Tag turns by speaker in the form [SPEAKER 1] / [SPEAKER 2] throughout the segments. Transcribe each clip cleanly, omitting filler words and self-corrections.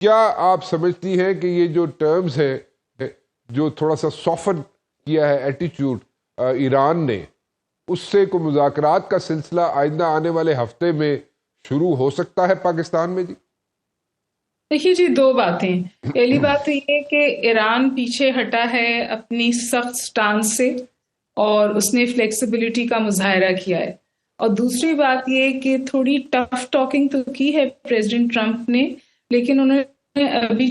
[SPEAKER 1] क्या आप समझती हैं कि ये जो टर्म्स हैं, जो थोड़ा सा सॉफन किया है एटीट्यूड ईरान ने, उससे कोई मुज़ाकरात का सिलसिला आइंदा आने वाले हफ्ते में शुरू हो सकता है पाकिस्तान में जी?
[SPEAKER 2] देखिए जी, दो बातें। पहली बात तो ये कि ईरान पीछे हटा है अपनी सख्त स्टांस से और उसने फ्लेक्सिबिलिटी का मुजाहरा किया है। और दूसरी बात ये कि थोड़ी टफ टॉकिंग तो की है प्रेसिडेंट ट्रंप ने, लेकिन उन्होंने अभी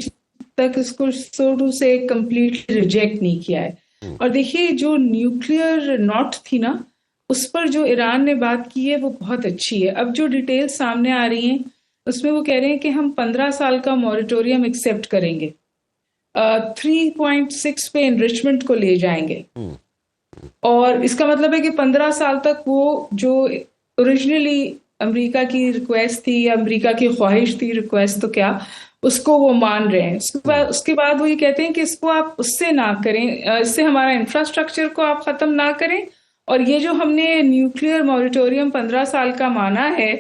[SPEAKER 2] तक इसको शुरू से कंप्लीटली रिजेक्ट नहीं किया है। और देखिए, जो न्यूक्लियर नॉट थी ना, उस पर जो ईरान ने बात की है वो बहुत अच्छी है। अब जो डिटेल्स सामने आ रही हैं उसमें वो कह रहे हैं कि हम 15 साल का मॉरिटोरियम एक्सेप्ट करेंगे, 3.6 पे एनरिचमेंट को ले जाएंगे। और इसका मतलब है कि 15 साल तक वो जो ओरिजिनली अमेरिका की रिक्वेस्ट थी या अमेरिका की ख्वाहिश थी, रिक्वेस्ट तो क्या, उसको वो मान रहे हैं। उसके बाद वो ये कहते हैं कि इसको आप उससे ना करें, इससे हमारा इंफ्रास्ट्रक्चर को आप खत्म ना करें। और ये जो हमने न्यूक्लियर मॉरिटोरियम 15 साल का माना है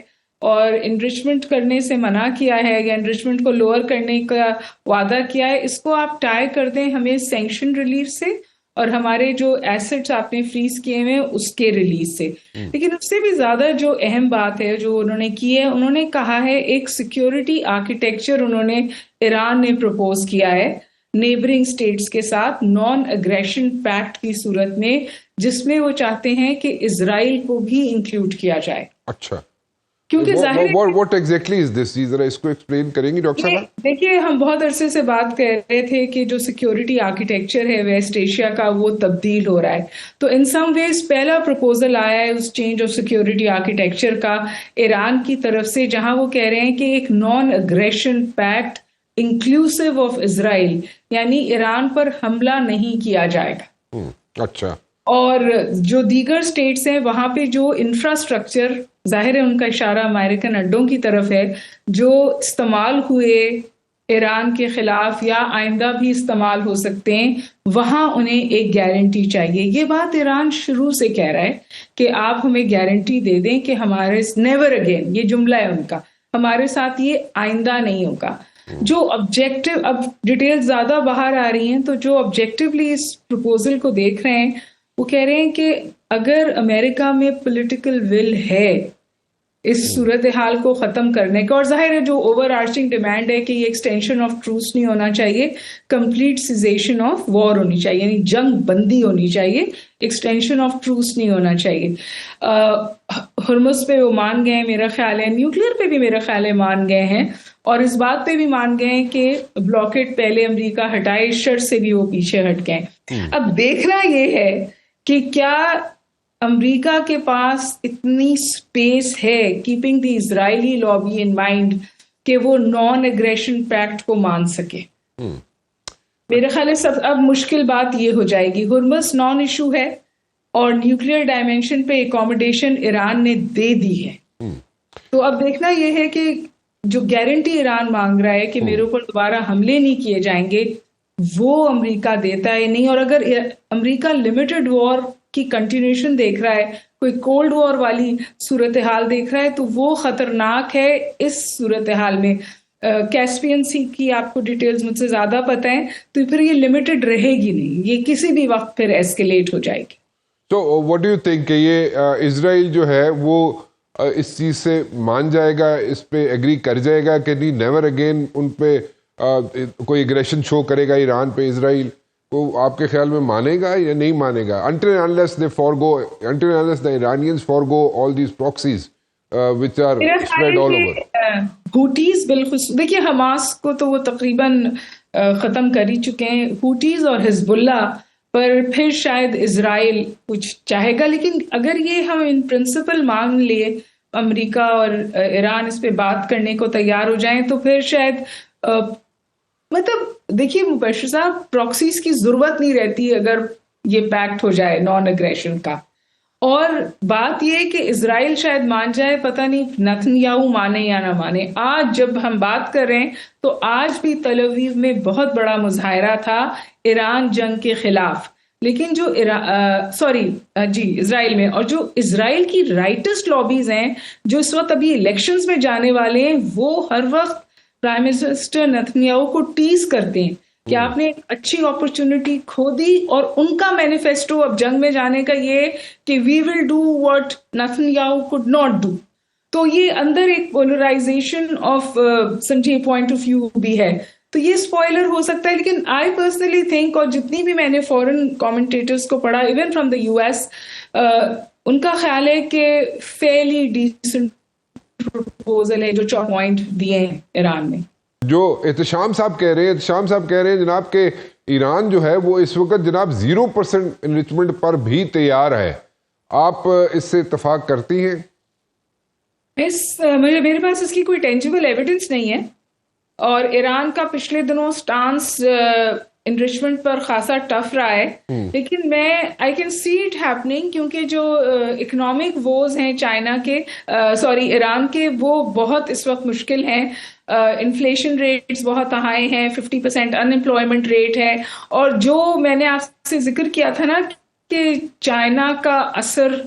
[SPEAKER 2] और इनरिचमेंट करने से मना किया है या इनरिचमेंट को लोअर करने का वादा किया है, इसको आप टाई कर दें हमें सैंक्शन रिलीफ से और हमारे जो एसेट्स आपने फ्रीज किए हुए उसके रिलीज से। लेकिन उससे भी ज्यादा जो अहम बात है जो उन्होंने की है, उन्होंने कहा है एक सिक्योरिटी आर्किटेक्चर उन्होंने ईरान ने प्रपोज किया है नेबरिंग स्टेट्स के साथ नॉन अग्रेशन पैक्ट की सूरत में, जिसमें वो चाहते हैं कि इजराइल को भी इंक्लूड किया जाए।
[SPEAKER 1] अच्छा,
[SPEAKER 2] क्योंकि जाहिर है,
[SPEAKER 1] व्हाट एग्जैक्टली इज दिस? जरा इसको एक्सप्लेन करेंगी डॉक्टर
[SPEAKER 2] ये
[SPEAKER 1] साहब?
[SPEAKER 2] देखिए, हम बहुत अरसे से बात कर रहे थे कि जो सिक्योरिटी आर्किटेक्चर है वेस्ट एशिया का वो तब्दील हो रहा है। तो इन सम वेज पहला प्रपोजल आया है उस चेंज ऑफ सिक्योरिटी आर्किटेक्चर का ईरान की तरफ से, जहां वो कह रहे हैं कि एक non aggression pact inclusive of Israel, यानी ईरान पर हमला नहीं किया जाएगा।
[SPEAKER 1] अच्छा।
[SPEAKER 2] और जो दीगर स्टेट्स हैं वहां पे जो इंफ्रास्ट्रक्चर, जाहिर है उनका इशारा अमेरिकन अड्डों की तरफ है, जो इस्तेमाल हुए ईरान के खिलाफ या आइंदा भी इस्तेमाल हो सकते हैं, वहां उन्हें एक गारंटी चाहिए। ये बात ईरान शुरू से कह रहा है कि आप हमें गारंटी दे दें कि हमारे नेवर अगेन, ये जुमला है उनका, हमारे साथ ये आइंदा नहीं होगा। जो ऑब्जेक्टिव, अब डिटेल ज्यादा बाहर आ रही हैं, तो जो ऑब्जेक्टिवली इस प्रपोजल को देख रहे हैं वो कह रहे हैं कि अगर अमेरिका में पॉलिटिकल विल है इस सूरत हाल को खत्म करने का, और जाहिर है जो ओवर आर्चिंग डिमांड है कि ये एक्सटेंशन ऑफ ट्रूस नहीं होना चाहिए, कंप्लीट सीजेशन ऑफ वॉर होनी चाहिए, यानी जंग बंदी होनी चाहिए, एक्सटेंशन ऑफ ट्रूस नहीं होना चाहिए। हुर्मुज पे वो मान गए हैं मेरा ख्याल है, न्यूक्लियर पे भी मेरा ख्याल है मान गए हैं, और इस बात पे भी मान गए हैं कि ब्लॉकेट पहले अमेरिका हटाए, इस शर्त से भी वो पीछे हट गए। अब देखना ये है कि क्या अमेरिका के पास इतनी स्पेस है, keeping the Israeli lobby in mind, कि वो नॉन एग्रेशन पैक्ट को मान सके। मेरे ख्याल है सब अब मुश्किल बात ये हो जाएगी। हुर्मुज नॉन इशू है और न्यूक्लियर डायमेंशन पे एकोमोडेशन ईरान ने दे दी है। तो अब देखना यह है कि जो गारंटी ईरान मांग रहा है कि मेरे ऊपर दोबारा हमले नहीं किए जाएंगे, वो अमेरिका देता है नहीं। और अगर अमेरिका लिमिटेड वॉर की कंटिन्यूएशन देख रहा है, कोई कोल्ड वॉर वाली सूरत हाल देख रहा है, तो वो खतरनाक है इस सूरत हाल में। कैस्पियन सी की आपको डिटेल्स मुझसे ज्यादा पता है, तो फिर ये लिमिटेड रहेगी नहीं, ये किसी भी वक्त फिर एस्केलेट हो जाएगी।
[SPEAKER 1] तो व्हाट डू यू थिंक, ये इजराइल जो है वो इस चीज से मान जाएगा, इस पे एग्री कर जाएगा कि नहीं, नेवर अगेन उन पे कोई एग्रेशन शो करेगा ईरान पे इजराइल? तो आपके ख्याल में मानेगा या नहीं मानेगा? until and unless they forgo, until and unless the Iranians forgo all these proxies which are spread all over.
[SPEAKER 2] हुटीज बिल्कुल, देखिए हमास को तो वो तकरीबन खत्म कर ही चुके हैं, हुटीज और हिजबुल्ला पर फिर शायद इजराइल कुछ चाहेगा। लेकिन अगर ये हम इन प्रिंसिपल मान लिए, अमेरिका और ईरान इस पे बात करने को तैयार हो जाएं, तो फिर शायद मतलब देखिए मुबश्शिर साहब, प्रॉक्सीज की जरूरत नहीं रहती अगर ये पैक्ट हो जाए नॉन अग्रेशन का। और बात यह है कि इजराइल शायद मान जाए, पता नहीं नेतन्याहू माने या ना माने। आज जब हम बात कर रहे हैं तो आज भी तल अवीव में बहुत बड़ा मुजाहरा था ईरान जंग के खिलाफ, लेकिन जो इजराइल में, और जो इजराइल की राइटिस्ट लॉबीज हैं जो इस वक्त अभी इलेक्शंस में जाने वाले हैं, वो हर वक्त प्राइम मिनिस्टर नेतन्याहू को टीज करते हैं कि आपने एक अच्छी अपॉर्चुनिटी खो दी, और उनका मैनिफेस्टो अब जंग में जाने का ये कि we will do what Netanyahu could not do. तो ये अंदर एक पोलराइजेशन ऑफ समझिए पॉइंट ऑफ व्यू भी है, तो ये स्पॉइलर हो सकता है। लेकिन आई पर्सनली थिंक, और जितनी भी मैंने फॉरेन कमेंटेटर्स को पढ़ा इवन फ्रॉम द यूएस, उनका ख्याल है कि फेयरली डिसेंट प्रपोजल है जो 4 पॉइंट दिए हैं ईरान ने।
[SPEAKER 1] जो एहतशाम साहब कह रहे हैं जनाब के ईरान जो है वो इस वक्त जनाब 0% इनरिचमेंट पर भी तैयार है। आप इससे इत्तेफाक करती हैं?
[SPEAKER 2] मेरे पास इसकी कोई टेंजिबल एविडेंस नहीं है, और ईरान का पिछले दिनों स्टांस इनरिचमेंट पर खासा टफ रहा है, लेकिन मैं I can see it happening, क्योंकि जो इकोनॉमिक वोज हैं चाइना के ईरान के, वो बहुत इस वक्त मुश्किल हैं। इन्फ्लेशन रेट्स बहुत हाई हैं, 50% अनएम्प्लॉयमेंट रेट है, और जो मैंने आपसे जिक्र किया था ना कि चाइना का असर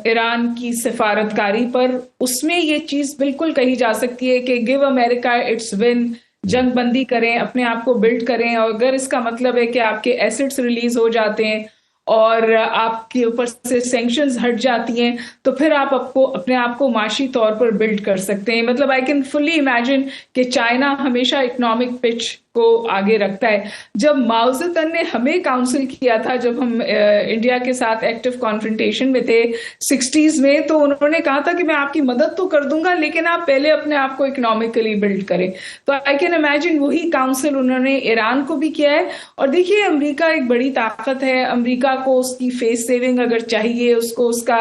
[SPEAKER 2] ईरान की सिफारतकारी पर, उसमें ये चीज बिल्कुल कही जा सकती है कि गिव अमेरिका इट्स विन, जंग बंदी करें, अपने आप को बिल्ड करें, और अगर इसका मतलब है कि आपके एसेट्स रिलीज हो जाते हैं और आपके ऊपर से सैंक्शंस हट जाती हैं, तो फिर आप अपने आप को माशी तौर पर बिल्ड कर सकते हैं। मतलब आई कैन फुली इमेजिन कि चाइना हमेशा इकोनॉमिक पिच को आगे रखता है। जब माओ ज़ेडुंग ने हमें काउंसिल किया था, जब हम इंडिया के साथ एक्टिव कॉन्फ्रंटेशन में थे 60s में, तो उन्होंने कहा था कि मैं आपकी मदद तो कर दूंगा, लेकिन आप पहले अपने आप को इकोनॉमिकली बिल्ड करें। तो आई कैन इमेजिन वही काउंसिल उन्होंने ईरान को भी किया है। और देखिए, अमेरिका एक बड़ी ताकत है, अमेरिका को उसकी फेस सेविंग अगर चाहिए, उसको उसका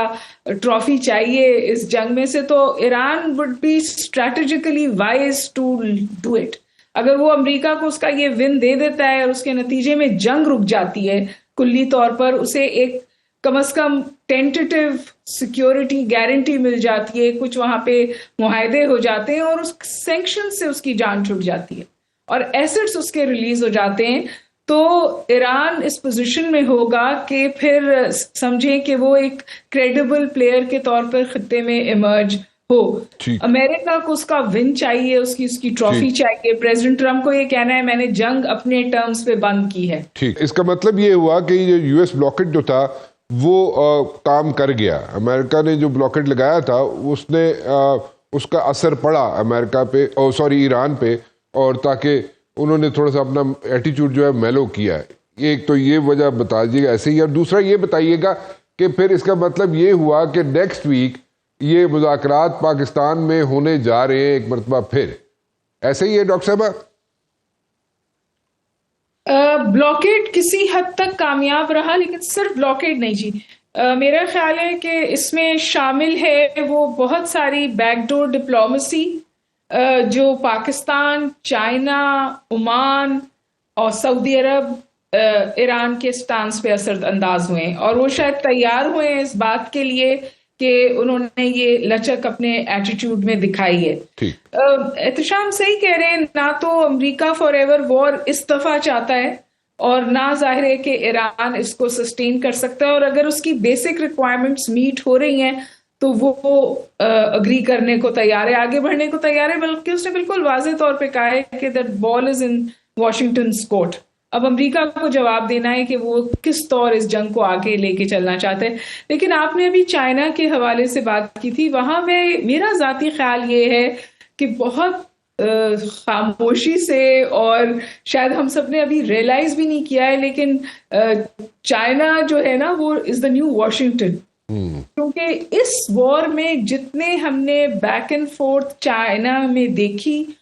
[SPEAKER 2] ट्रॉफी चाहिए इस जंग में से, तो Iran would be strategically wise to do it. अगर वो अमेरिका को उसका ये विन दे देता है और उसके नतीजे में जंग रुक जाती है कुल्ली तौर पर, उसे एक कम से कम टेंटेटिव सिक्योरिटी गारंटी मिल जाती है, कुछ वहां पे मुआहदे हो जाते हैं और उस सैंक्शन से उसकी जान छूट जाती है और एसेट्स उसके रिलीज हो जाते हैं, तो ईरान इस पोजीशन में होगा कि फिर समझें कि वो एक क्रेडिबल प्लेयर के तौर पर खित्ते में इमर्ज हो। अमेरिका को उसका विन चाहिए, उसकी ट्रॉफी चाहिए। प्रेसिडेंट ट्रम्प को ये कहना है मैंने जंग अपने टर्म्स पे बंद की है।
[SPEAKER 1] ठीक, इसका मतलब ये हुआ कि ये यूएस ब्लॉकेट जो था वो काम कर गया। अमेरिका ने जो ब्लॉकेट लगाया था उसने उसका असर पड़ा अमेरिका पे, ईरान पे, और ताकि उन्होंने थोड़ा सा अपना एटीट्यूड जो है मेलो किया है। एक तो ये वजह बता दीजिएगा ऐसे ही, और दूसरा ये बताइएगा कि फिर इसका मतलब ये हुआ कि नेक्स्ट वीक ये मुज़ाकरात पाकिस्तान में होने जा रहे हैं एक मरतबा फिर, ऐसे ही है डॉक्टर साहब?
[SPEAKER 2] ब्लॉकेड किसी हद तक कामयाब रहा, लेकिन सिर्फ ब्लॉकेड नहीं जी। मेरा ख्याल है कि इसमें शामिल है वो बहुत सारी बैकडोर डिप्लोमेसी जो पाकिस्तान, चाइना, ओमान और सऊदी अरब ईरान के स्टांस पे असर अंदाज हुए, और वो शायद तैयार हुए इस बात के लिए कि उन्होंने ये लचक अपने एटीट्यूड में दिखाई है। एहतशाम सही कह रहे हैं, ना तो अमेरिका फॉरएवर वॉर इस दफा चाहता है और ना जाहिर है कि ईरान इसको सस्टेन कर सकता है, और अगर उसकी बेसिक रिक्वायरमेंट्स मीट हो रही हैं तो वो अग्री करने को तैयार है, आगे बढ़ने को तैयार है। बल्कि उसने बिल्कुल वाज़ेह तौर पे कहा है कि that ball is in Washington court. अब अमेरिका को जवाब देना है कि वो किस तौर इस जंग को आगे लेके चलना चाहते हैं। लेकिन आपने अभी चाइना के हवाले से बात की थी, वहां में मेरा जाती ख्याल ये है कि बहुत खामोशी से, और शायद हम सब ने अभी रियलाइज भी नहीं किया है, लेकिन चाइना जो है ना वो इज द न्यू वॉशिंगटन। क्योंकि इस वॉर में जितने हमने बैक एंड फोर्थ चाइना में देखी